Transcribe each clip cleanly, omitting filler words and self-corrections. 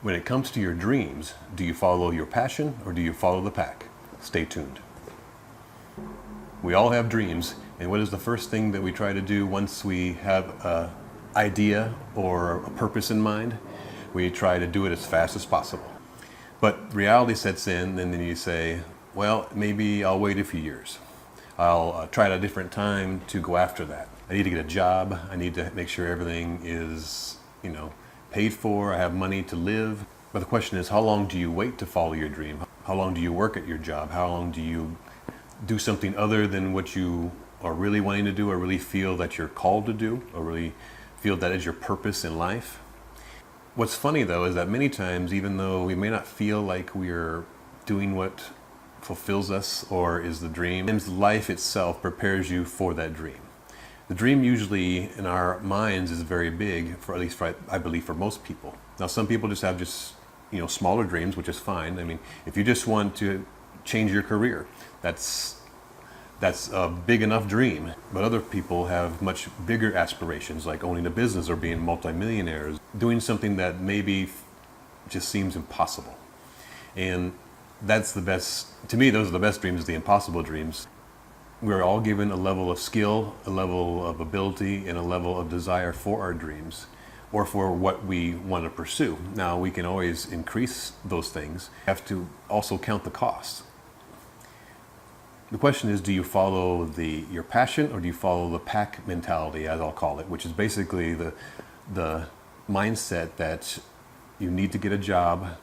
When it comes to your dreams, do you follow your passion or do you follow the pack? Stay tuned. We all have dreams, and what is the first thing that we try to do once we have an idea or a purpose in mind? We try to do it as fast as possible. But reality sets in, and then you say, well, maybe I'll wait a few years. I'll try at a different time to go after that. I need to get a job. I need to make sure everything is, paid for. I have money to live. But the question is, how long do you wait to follow your dream? How long do you work at your job? How long do you do something other than what you are really wanting to do, or really feel that you're called to do, or really feel that is your purpose in life? What's funny though is that many times, even though we may not feel like we're doing what fulfills us or is the dream, life itself prepares you for that dream. The dream usually in our minds is very big, for at least I believe for most people. Now some people just have smaller dreams, which is fine. I mean, if you just want to change your career, that's a big enough dream. But other people have much bigger aspirations, like owning a business or being multimillionaires, doing something that maybe just seems impossible. And that's the best, to me, those are the best dreams, the impossible dreams. We're all given a level of skill, a level of ability, and a level of desire for our dreams, or for what we want to pursue. Now, we can always increase those things. We have to also count the costs. The question is, do you follow your passion, or do you follow the pack mentality, as I'll call it, which is basically the mindset that you need to get a job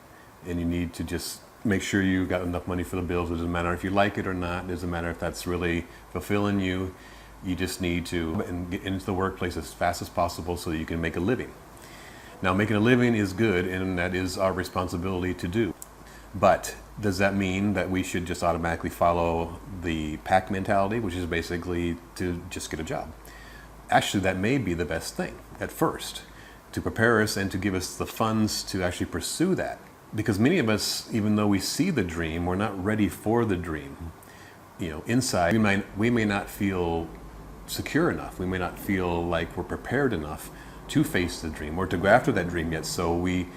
and you need to just make sure you got enough money for the bills. It doesn't matter if you like it or not. It doesn't matter if that's really fulfilling you. You just need to get into the workplace as fast as possible so that you can make a living. Now, making a living is good, and that is our responsibility to do. But does that mean that we should just automatically follow the pack mentality, which is basically to just get a job? Actually, that may be the best thing at first, to prepare us and to give us the funds to actually pursue that. Because many of us, even though we see the dream, we're not ready for the dream. Inside, we may not feel secure enough. We may not feel like we're prepared enough to face the dream or to go after that dream yet. So we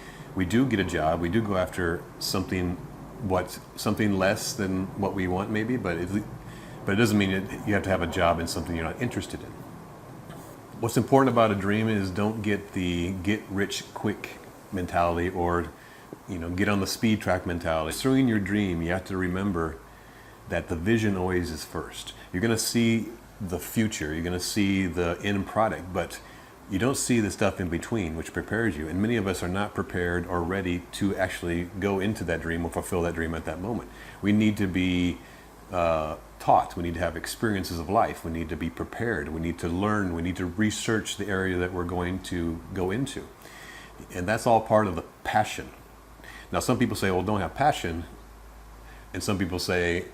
do get a job. We do go after something less than what we want, maybe. But it doesn't mean you have to have a job in something you're not interested in. What's important about a dream is don't get the get rich quick mentality, or get on the speed track mentality. Pursuing your dream, you have to remember that the vision always is first. You're going to see the future, you're going to see the end product, but you don't see the stuff in between, which prepares you. And many of us are not prepared or ready to actually go into that dream or fulfill that dream at that moment. We need to be taught. We need to have experiences of life. We need to be prepared. We need to learn. We need to research the area that we're going to go into. And that's all part of the passion. Now, some people say, well, don't have passion. And some people say,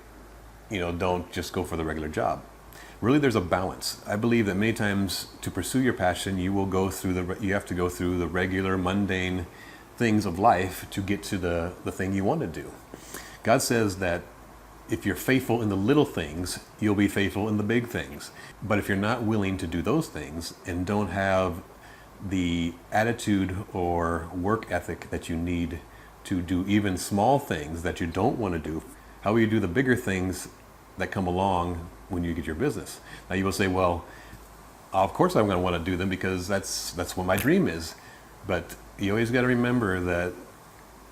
don't just go for the regular job. Really, there's a balance. I believe that many times to pursue your passion, you have to go through the regular, mundane things of life to get to the thing you want to do. God says that if you're faithful in the little things, you'll be faithful in the big things. But if you're not willing to do those things and don't have the attitude or work ethic that you need to do even small things that you don't want to do, how will you do the bigger things that come along when you get your business? Now you will say, well, of course I'm going to want to do them because that's what my dream is. But you always got to remember that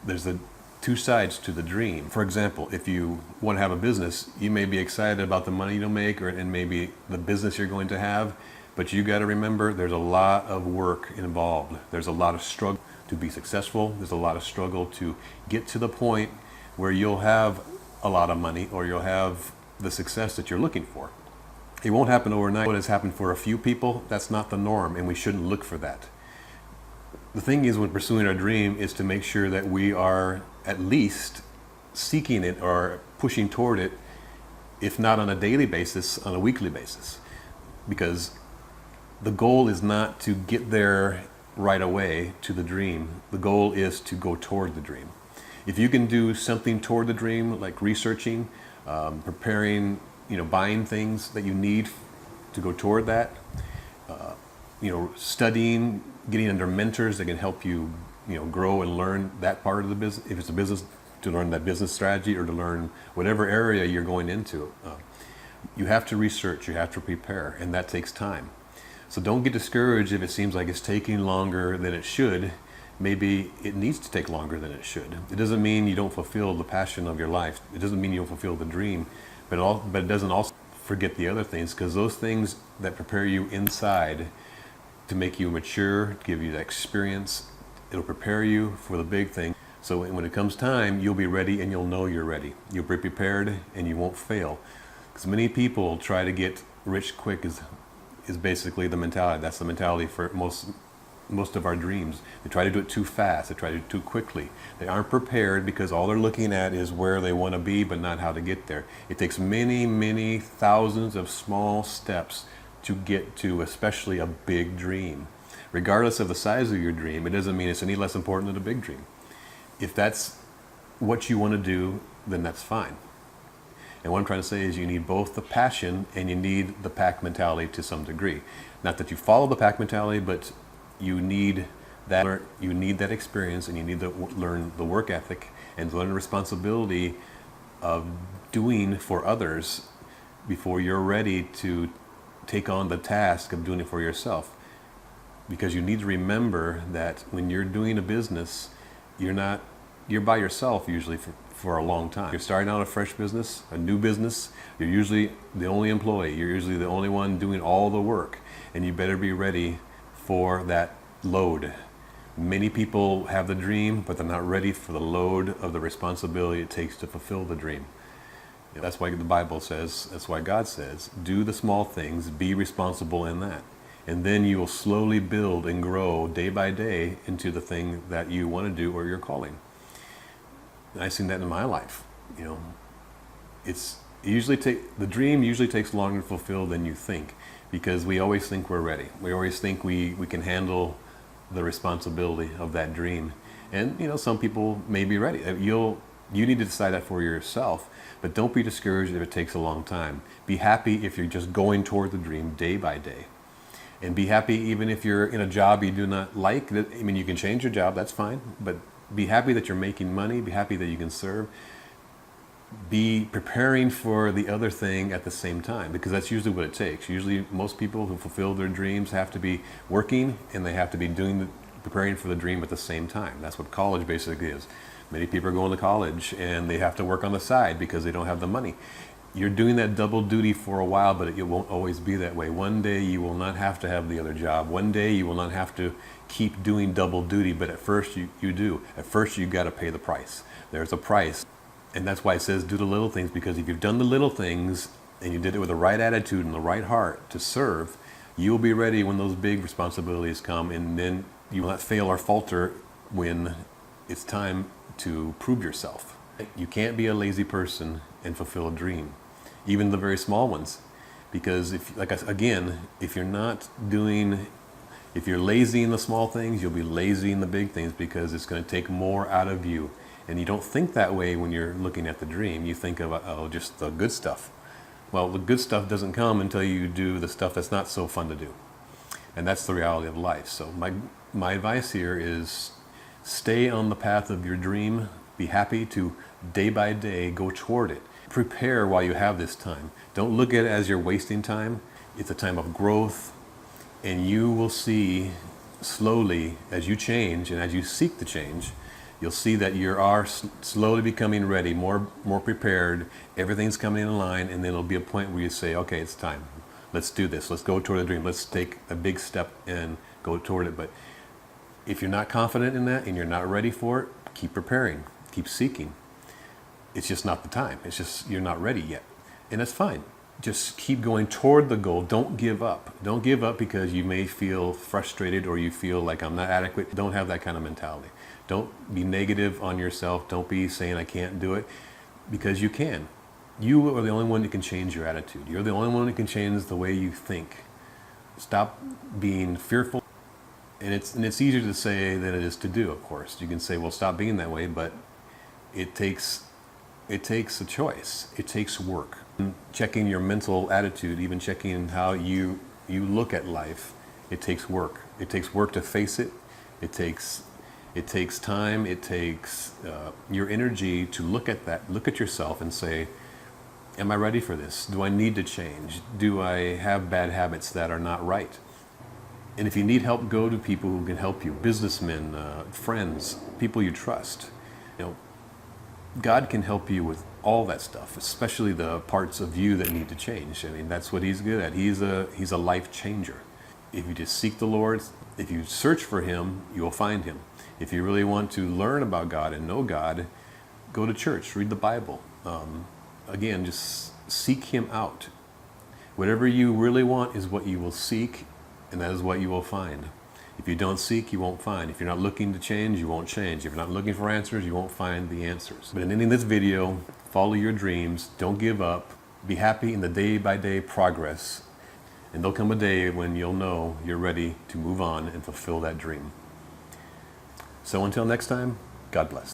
there's the two sides to the dream. For example, if you want to have a business, you may be excited about the money you'll make and maybe the business you're going to have, but you got to remember there's a lot of work involved. There's a lot of struggle to be successful. There's a lot of struggle to get to the point where you'll have a lot of money or you'll have the success that you're looking for. It won't happen overnight. What has happened for a few people, that's not the norm, and we shouldn't look for that. The thing is, when pursuing our dream, is to make sure that we are at least seeking it or pushing toward it, if not on a daily basis, on a weekly basis. Because the goal is not to get there right away to the dream. The goal is to go toward the dream. If you can do something toward the dream, like researching, preparing, buying things that you need to go toward that, studying, getting under mentors that can help you, grow and learn that part of the business. If it's a business, to learn that business strategy, or to learn whatever area you're going into. You have to research, you have to prepare, and that takes time. So don't get discouraged if it seems like it's taking longer than it should. Maybe it needs to take longer than it should. It doesn't mean you don't fulfill the passion of your life. It doesn't mean you don't fulfill the dream, but it doesn't also forget the other things, because those things that prepare you inside to make you mature, to give you the experience, it'll prepare you for the big thing. So when it comes time, you'll be ready, and you'll know you're ready. You'll be prepared, and you won't fail. Because many people try to get rich quick is basically the mentality. That's the mentality for most of our dreams. They try to do it too fast. They try to do it too quickly. They aren't prepared because all they're looking at is where they want to be, but not how to get there. It takes many, many thousands of small steps to get to, especially a big dream. Regardless of the size of your dream, it doesn't mean it's any less important than a big dream. If that's what you want to do, then that's fine. And what I'm trying to say is you need both the passion and you need the pack mentality to some degree. Not that you follow the pack mentality, but you need that experience, and you need to learn the work ethic and learn the responsibility of doing for others before you're ready to take on the task of doing it for yourself. Because you need to remember that when you're doing a business, you're by yourself usually for a long time. You're starting out a fresh business, a new business, you're usually the only employee, you're usually the only one doing all the work, and you better be ready for that load. Many people have the dream, but they're not ready for the load of the responsibility it takes to fulfill the dream. That's why the Bible says, that's why God says, do the small things, be responsible in that. And then you will slowly build and grow day by day into the thing that you want to do or your calling. And I've seen that in my life. The dream usually takes longer to fulfill than you think, because we always think we're ready. We always think we can handle the responsibility of that dream. And some people may be ready. You need to decide that for yourself, but don't be discouraged if it takes a long time. Be happy if you're just going toward the dream day by day. And be happy even if you're in a job you do not like. You can change your job, that's fine, but be happy that you're making money, be happy that you can serve. Be preparing for the other thing at the same time, because that's usually what it takes. Usually most people who fulfill their dreams have to be working, and they have to be preparing for the dream at the same time. That's what college basically is. Many people are going to college and they have to work on the side because they don't have the money. You're doing that double duty for a while, but it won't always be that way. One day you will not have to have the other job. One day you will not have to keep doing double duty, but at first you do. At first you got to pay the price. There's a price. And that's why it says do the little things, because if you've done the little things and you did it with the right attitude and the right heart to serve, you'll be ready when those big responsibilities come, and then you will not fail or falter when it's time to prove yourself. You can't be a lazy person and fulfill a dream, even the very small ones, because if you're lazy in the small things, you'll be lazy in the big things, because it's going to take more out of you. And you don't think that way when you're looking at the dream. You think of just the good stuff. Well, the good stuff doesn't come until you do the stuff that's not so fun to do. And that's the reality of life. So my advice here is stay on the path of your dream. Be happy to day by day go toward it. Prepare while you have this time. Don't look at it as you're wasting time. It's a time of growth, and you will see slowly as you change and as you seek to change, you'll see that you are slowly becoming ready, more prepared. Everything's coming in line, and then there'll be a point where you say, okay, it's time. Let's do this. Let's go toward the dream. Let's take a big step and go toward it. But if you're not confident in that and you're not ready for it, keep preparing, keep seeking. It's just not the time. It's just you're not ready yet. And that's fine. Just keep going toward the goal. Don't give up. Don't give up because you may feel frustrated or you feel like I'm not adequate. Don't have that kind of mentality. Don't be negative on yourself. Don't be saying I can't do it, because you can. You are the only one that can change your attitude. You're the only one that can change the way you think. Stop being fearful. And it's easier to say than it is to do, of course. You can say, well, stop being that way, but it takes a choice. It takes work. Checking your mental attitude, even checking how you look at life, it takes work. It takes work to face it. It takes It takes time, it takes your energy to look at that, look at yourself and say, am I ready for this? Do I need to change? Do I have bad habits that are not right? And if you need help, go to people who can help you, businessmen, friends, people you trust. You know, God can help you with all that stuff, especially the parts of you that need to change. I mean, that's what he's good at. He's a life changer. If you just seek the Lord, if you search for him, you will find him. If you really want to learn about God and know God, go to church, read the Bible. Again, just seek him out. Whatever you really want is what you will seek, and that is what you will find. If you don't seek, you won't find. If you're not looking to change, you won't change. If you're not looking for answers, you won't find the answers. But in ending this video, follow your dreams, don't give up, be happy in the day-by-day progress, and there'll come a day when you'll know you're ready to move on and fulfill that dream. So until next time, God bless.